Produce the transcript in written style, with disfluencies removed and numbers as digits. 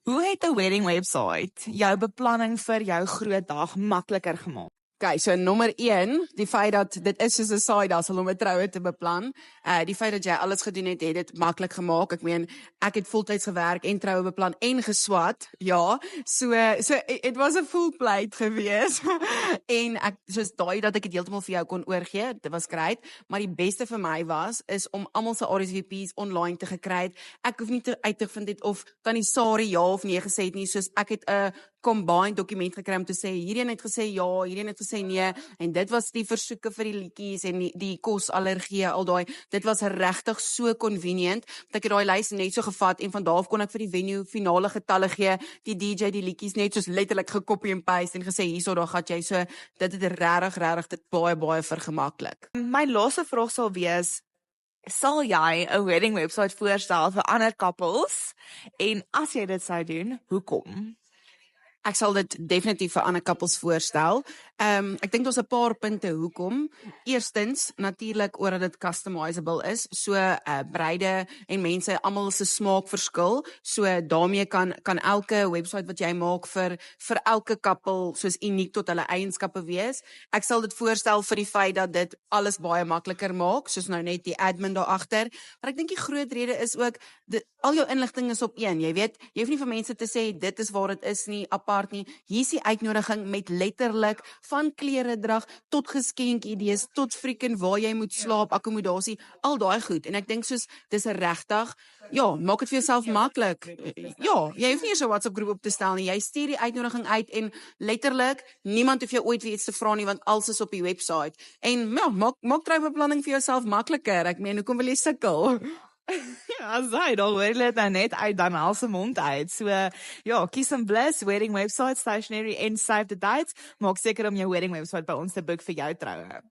Hoe het 'n wedding website jou beplanning vir jou groot dag makliker gemaak? Okay, so nommer 1, die feit dat dit is soos 'n side hustle om 'n troue te beplan. Die feit dat jy alles gedoen het dit maklik gemaak. Ek meen, ek het voltyds gewerk en troue beplan en geswat. Ja, so it was a full plate gewees. En ek soos daai dat ek dit heeltemal vir jou kon oorgee, dit was great, maar die beste vir my is om almal se RSVP's online te gekry het. Ek hoef nie uit te vind het of tannie Sari ja of nee gesê het nie, soos ek het 'n combined dokument gekry om te sê hierdie het gesê ja, hierdie het gesê nee, en dit was die versoeke vir die liedjies en die kosallergie, al daai. Dit was regtig so convenient dat ek daai lys net so gevat en van daar af kon ek vir die venue finale getalle gee, die DJ die liedjies net soos letterlik gekopie en paste en gesê hierso daar gaan jy, so dit het regtig dit baie vergemaklik. My laaste vraag sal wees, sal jy 'n wedding website voorstel vir ander couples? En as jy dit sou doen, hoekom? Ek sal dit definitief vir ander couples voorstel. Ek dink daar's 'n paar punte hoekom. Eerstens, natuurlik omdat dit customizable is. So bruide en mense almal se smaak verskil. So daarmee kan elke website wat jy maak vir elke couple soos uniek tot hulle eienskappe wees. Ek sal dit voorstel vir die feit dat dit alles baie makliker maak, soos nou net die admin daar agter. Maar ek dink die groot rede is ook al jou inligting is op een. Jy weet, jy hoef nie vir mense te sê dit is waar dit is nie, apart nie. Hier is die uitnodiging met letterlik van kleredrag tot geskenkidees tot freaking waar jy moet slaap, akkommodasie, al daai goed. En ek dink soos dis 'n regtig, ja, maak dit vir jouself maklik. Ja, jy hoef nie eens 'n WhatsApp groep op te stel nie. Jy stuur die uitnodiging uit en letterlik niemand hoef jou ooit weer iets te vra nie want alles is op die website. En ja, maak troubeplanning vir jouself makliker. Ek meen, hoekom wil jy sukkel? Ja, sy, dan hoor jy dit net uit Danielle se mond uit. So, ja, kies en bless, wedding website, stationery en save the dates. Maak seker om jou wedding website by ons te boek vir jou troue.